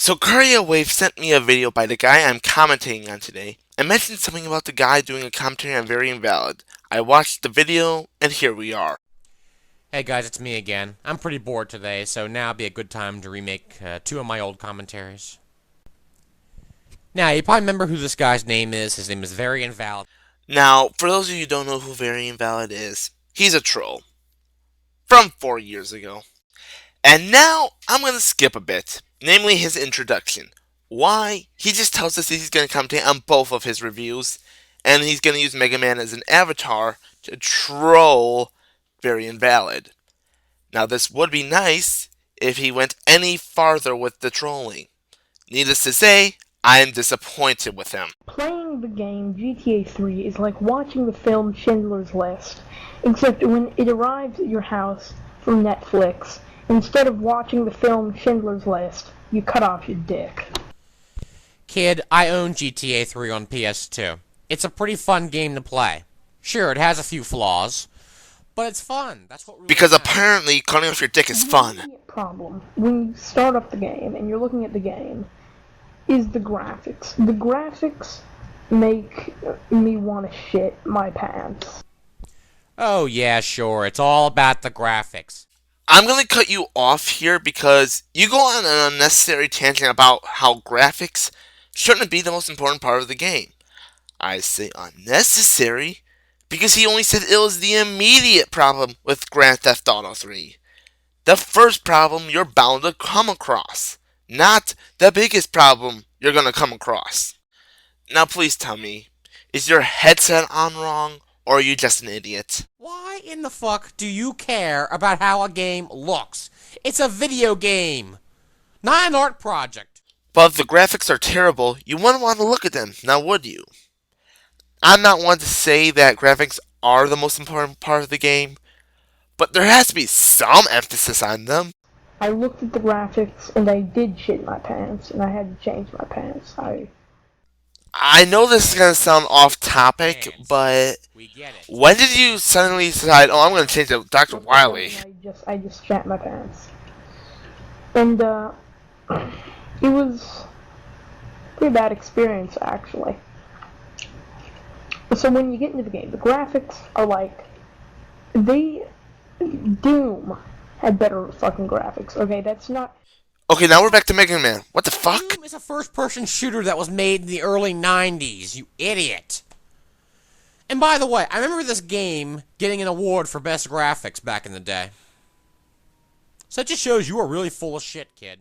So KiriyaWave sent me a video by the guy I'm commentating on today and mentioned something about the guy doing a commentary on Very Invalid. I watched the video and here we are. Hey guys, it's me again. I'm pretty bored today, so now would be a good time to remake two of my old commentaries. Now, you probably remember who this guy's name is. His name is Very Invalid. Now, for those of you who don't know who Very Invalid is, he's a troll. From 4 years ago. And now, I'm going to skip a bit, namely his introduction. Why? He just tells us he's going to commentate on both of his reviews, and he's going to use Mega Man as an avatar to troll Very Invalid. Now, this would be nice if he went any farther with the trolling. Needless to say, I am disappointed with him. Playing the game GTA 3 is like watching the film Schindler's List, except when it arrives at your house from Netflix, instead of watching the film Schindler's List, you cut off your dick. Kid, I own GTA 3 on PS2. It's a pretty fun game to play. Sure, it has a few flaws, but it's fun. That's what really Because matters. apparently cutting off your dick is fun. The problem when you start up the game and you're looking at the game is the graphics. The graphics make me want to shit my pants. Oh yeah, sure. It's all about the graphics. I'm going to cut you off here because you go on an unnecessary tangent about how graphics shouldn't be the most important part of the game. I say unnecessary because he only said it was the immediate problem with Grand Theft Auto 3. The first problem you're bound to come across, not the biggest problem you're going to come across. Now please tell me, is your headset on wrong or are you just an idiot? Why in the fuck do you care about how a game looks? It's a video game, not an art project. But if the graphics are terrible, you wouldn't want to look at them, now would you? I'm not one to say that graphics are the most important part of the game, but there has to be some emphasis on them. I looked at the graphics and I did shit my pants, and I had to change my pants. I know this is going to sound off topic, but We get it. when did you suddenly decide, oh, I'm going to change to Dr. Wily? I just shat my pants. And, it was a pretty bad experience, actually. So when you get into the game, the graphics are like, Doom had better fucking graphics, okay? That's not... Okay, now we're back to Mega Man. What the fuck? Doom is a first-person shooter that was made in the early 90s, you idiot. And by the way, I remember this game getting an award for best graphics back in the day. So that just shows you are really full of shit, kid.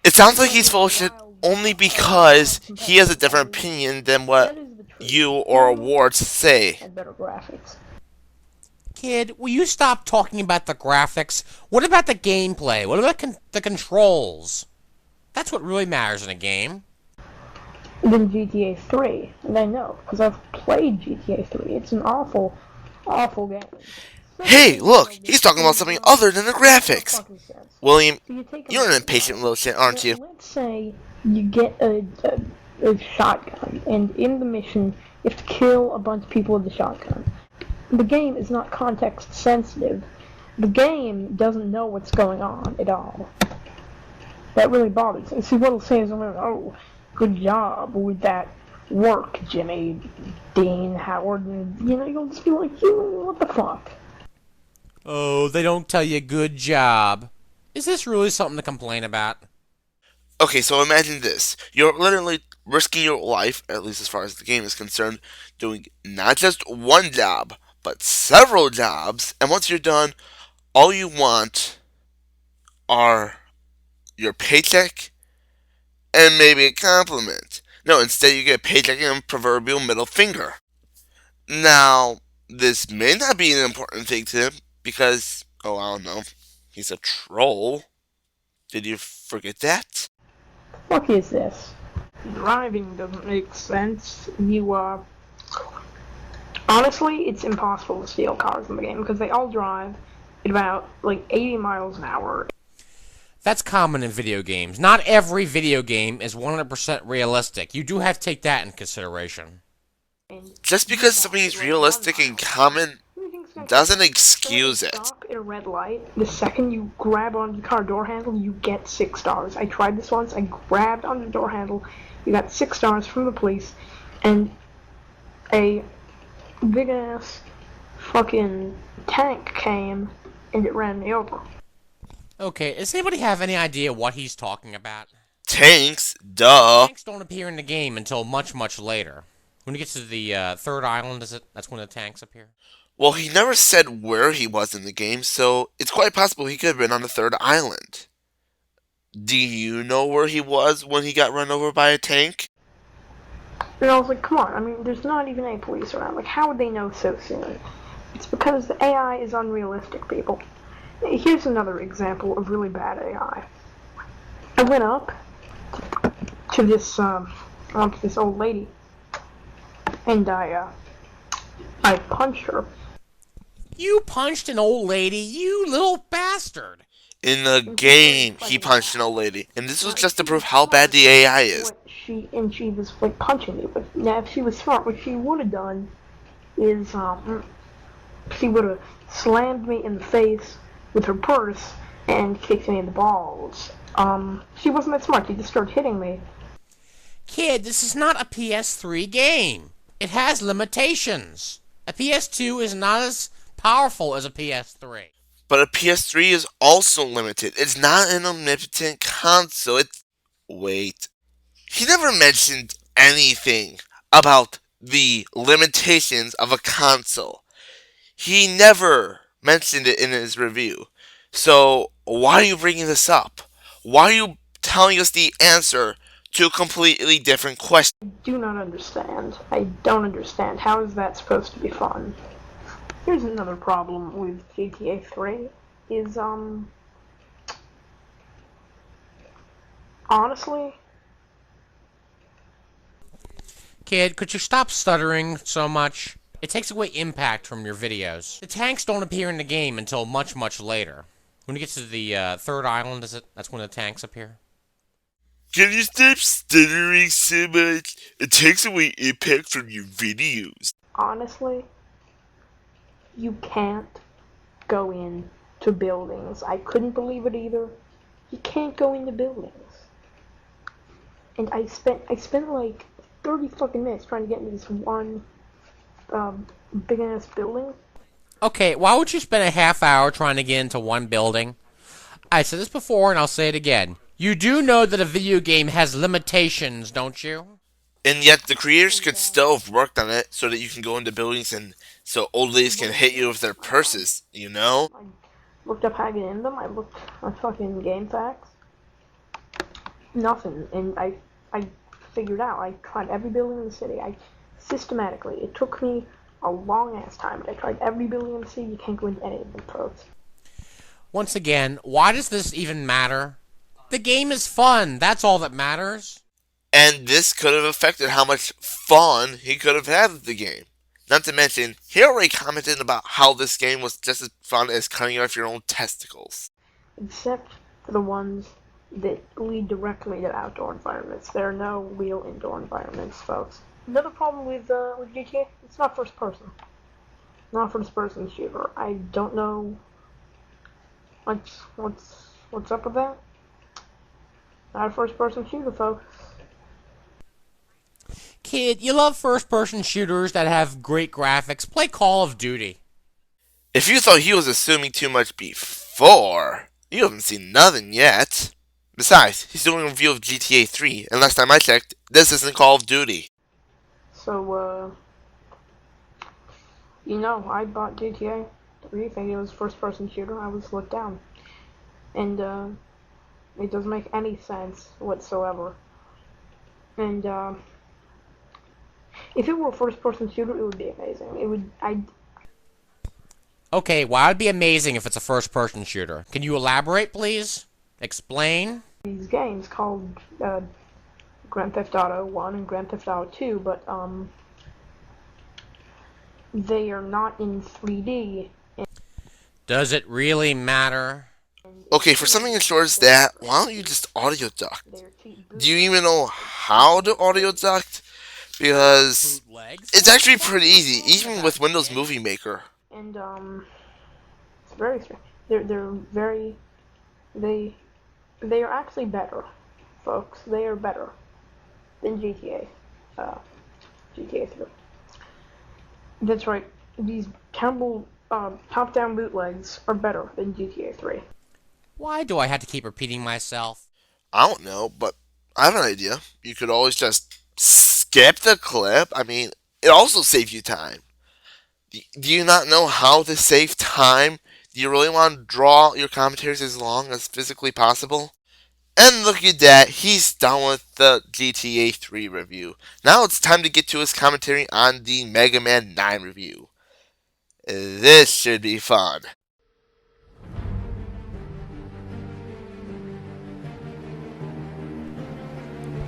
It sounds like he's full of shit only because he has a different opinion than what you or awards say. Had better graphics. Kid, will you stop talking about the graphics? What about the gameplay? What about the controls? That's what really matters in a game. Than GTA 3, and I know, because I've played GTA 3. It's an awful, awful game. Hey, look, he's talking about something other than the graphics. Fucking sense. William, So you take a you're an mission. impatient little shit, aren't you? Let's say you get a shotgun, and in the mission, you have to kill a bunch of people with the shotgun. The game is not context sensitive. The game doesn't know what's going on at all. That really bothers me. See, what it'll say is, oh, good job with that work, Jimmy, Dean, Howard, and, you'll just be like, what the fuck? Oh, they don't tell you good job. Is this really something to complain about? Okay, so imagine this. You're literally risking your life, at least as far as the game is concerned, doing not just one job, but several jobs, and once you're done, all you want are your paycheck and maybe a compliment. No, instead you get a paycheck and a proverbial middle finger. Now, this may not be an important thing to him because, oh, I don't know, he's a troll. Did you forget that? What is this? Driving doesn't make sense. Honestly, it's impossible to steal cars in the game because they all drive at about, 80 miles an hour. That's common in video games. Not every video game is 100% realistic. You do have to take that in consideration. Just because something is realistic and common doesn't So at a excuse it. stop at a red light, the second you grab onto the car door handle, you get $6. I tried this once. I grabbed onto the door handle. You got $6 from the police, and a big ass fucking tank came and it ran me over. Okay, does anybody have any idea what he's talking about? Tanks, duh. Tanks don't appear in the game until much, much later. When you get to the third island, that's when the tanks appear? Well, he never said where he was in the game, so it's quite possible he could have been on the third island. Do you know where he was when he got run over by a tank? And I was like, come on, I mean, there's not even any police around. Like, how would they know so soon? It's because the AI is unrealistic, people. Here's another example of really bad AI. I went up to this old lady, and I punched her. You punched an old lady, you little bastard! In the game, he punched an old lady, and this was just to prove how bad the AI is. She was like punching me, but now if she was smart, what she would have done is she would have slammed me in the face with her purse and kicked me in the balls. She wasn't that smart. She just started hitting me. Kid, this is not a PS3 game. It has limitations. A PS2 is not as powerful as a PS3. But a PS3 is also limited. It's not an omnipotent console. Wait. He never mentioned anything about the limitations of a console. He never mentioned it in his review. So, why are you bringing this up? Why are you telling us the answer to a completely different question? I do not understand. I don't understand. How is that supposed to be fun? Here's another problem with GTA 3 is, honestly, Kid, could you stop stuttering so much? It takes away impact from your videos. The tanks don't appear in the game until much, much later. When you get to the third island, that's when the tanks appear? Can you stop stuttering so much? It takes away impact from your videos. honestly, you can't go into buildings. I couldn't believe it either. You can't go into buildings. And I spent like 30 fucking minutes trying to get into this one big ass building. Okay, why would you spend a half hour trying to get into one building? I said this before and I'll say it again. You do know that a video game has limitations, don't you? And yet the creators could still have worked on it so that you can go into buildings and so old ladies can hit you with their purses, you know? I looked up how to get in them. I looked on fucking game facts. Nothing. And I figured out. I tried every building in the city. I systematically. It took me a long ass time, but I tried every building in the city. You can't go into any of them, folks. Once again, why does this even matter? The game is fun. That's all that matters. And this could have affected how much fun he could have had with the game. Not to mention, he already commented about how this game was just as fun as cutting off your own testicles. Except for the ones that lead directly to outdoor environments. There are no real indoor environments, folks. Another problem with GTA, it's not first person. Not first person shooter. I don't know what's up with that. Not a first person shooter, folks. Kid, you love first-person shooters that have great graphics. Play Call of Duty. If you thought he was assuming too much before, you haven't seen nothing yet. Besides, he's doing a review of GTA 3, and last time I checked, this isn't Call of Duty. So, I bought GTA 3 thinking it was a first person shooter. I was let down. And, it doesn't make any sense whatsoever. And, if it were a first-person shooter, it would be amazing. Okay, well, it'd be amazing if it's a first-person shooter. Can you elaborate, please? Explain? These games called, Grand Theft Auto 1 and Grand Theft Auto 2, but, they are not in 3D. Does it really matter? Okay, for something as short as that, why don't you just audio duct? Do you even know how to audio duct? Because it's actually pretty easy, even with Windows Movie Maker. and it's very strange. They're very they they are actually better, folks. They are better than GTA 3. That's right. These Campbell top-down bootlegs are better than GTA 3. Why do I have to keep repeating myself? I don't know, but I have an idea. You could always just skip the clip. I mean, it also saves you time. Do you not know how to save time? Do you really want to draw your commentaries as long as physically possible? And look at that, he's done with the GTA 3 review. Now it's time to get to his commentary on the Mega Man 9 review. This should be fun.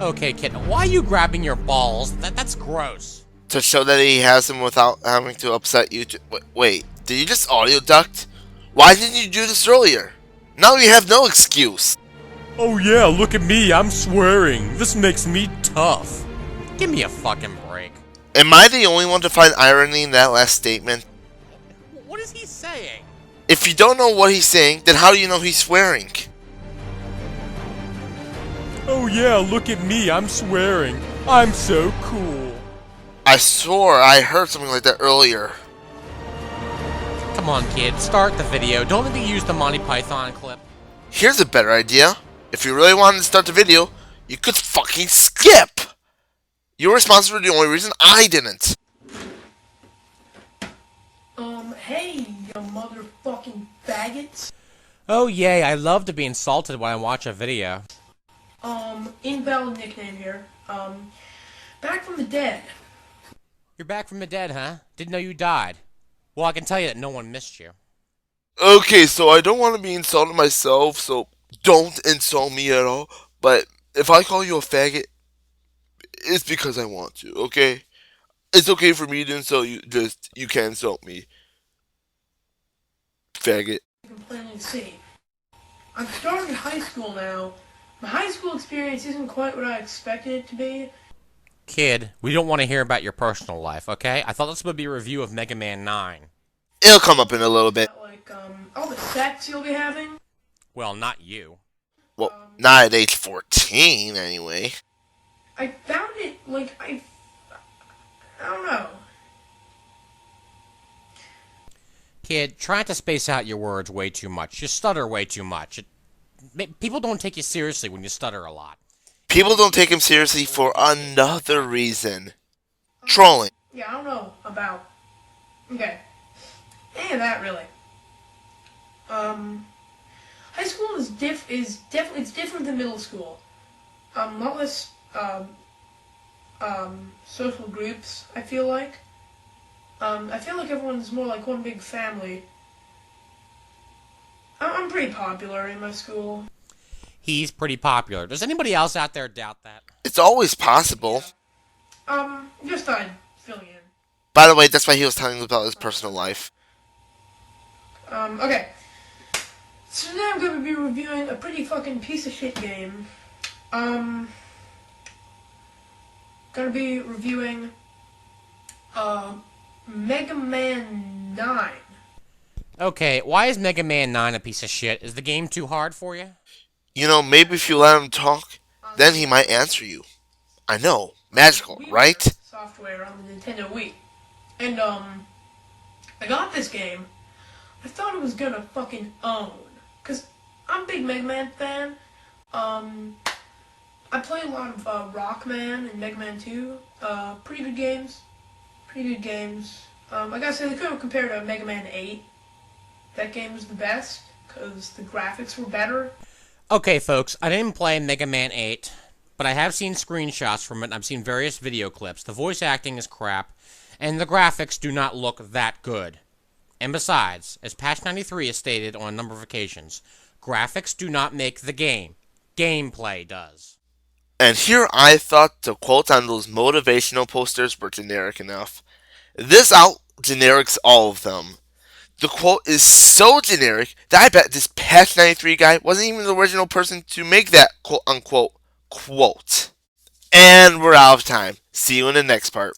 Okay, kid, why are you grabbing your balls? That's gross. To show that he has them without having to upset you. Wait, did you just audio duct? Why didn't you do this earlier? Now you have no excuse. Oh yeah, look at me, I'm swearing. This makes me tough. Give me a fucking break. Am I the only one to find irony in that last statement? What is he saying? If you don't know what he's saying, then how do you know he's swearing? Oh yeah, look at me, I'm swearing. I'm so cool. I swore I heard something like that earlier. Come on, kid, start the video. Don't let me use the Monty Python clip. Here's a better idea. If you really wanted to start the video, you could fucking skip! You're responsible for the only reason I didn't. Hey, you motherfucking faggots. Oh yay, I love to be insulted when I watch a video. Invalid nickname here. Back from the dead. You're back from the dead, huh? Didn't know you died. Well, I can tell you that no one missed you. Okay, so I don't want to be insulted myself, so don't insult me at all. But if I call you a faggot, it's because I want to, okay? It's okay for me to insult you, just you can't insult me. Faggot. I'm planning to see. I'm starting high school now. My high school experience isn't quite what I expected it to be. Kid, we don't want to hear about your personal life, okay? I thought this would be a review of Mega Man 9. It'll come up in a little bit. Like, all the sex you'll be having. Well, not you. Well, not at age 14, anyway. I found it, like, I don't know. Kid, try not to space out your words way too much. You stutter way too much. People don't take you seriously when you stutter a lot. People don't take him seriously for another reason. Trolling. Yeah, I don't know about. Okay. Any of that, really. High school is definitely it's different than middle school. A lot less social groups. I feel like. I feel like everyone's more like one big family. I'm pretty popular in my school. He's pretty popular. Does anybody else out there doubt that? It's always possible. Just thought I'd fill you in. By the way, that's why he was telling us about his personal life. Okay. So now I'm gonna be reviewing a pretty fucking piece of shit game. Gonna be reviewing, Mega Man 9. Okay, why is Mega Man 9 a piece of shit? Is the game too hard for you? You know, maybe if you let him talk, then he might answer you. I know, magical, right? Software on the Nintendo Wii. And, I got this game. I thought it was gonna fucking own. Cause I'm a big Mega Man fan. I play a lot of, Rockman and Mega Man 2. Pretty good games. Pretty good games. I gotta say, they couldn't compare to Mega Man 8. That game was the best, because the graphics were better. Okay, folks, I didn't play Mega Man 8, but I have seen screenshots from it, and I've seen various video clips. The voice acting is crap, and the graphics do not look that good. And besides, as Patch 93 has stated on a number of occasions, graphics do not make the game. Gameplay does. And here I thought the quotes on those motivational posters were generic enough. This out generics all of them. The quote is so generic that I bet this Patch 93 guy wasn't even the original person to make that quote-unquote quote. And we're out of time. See you in the next part.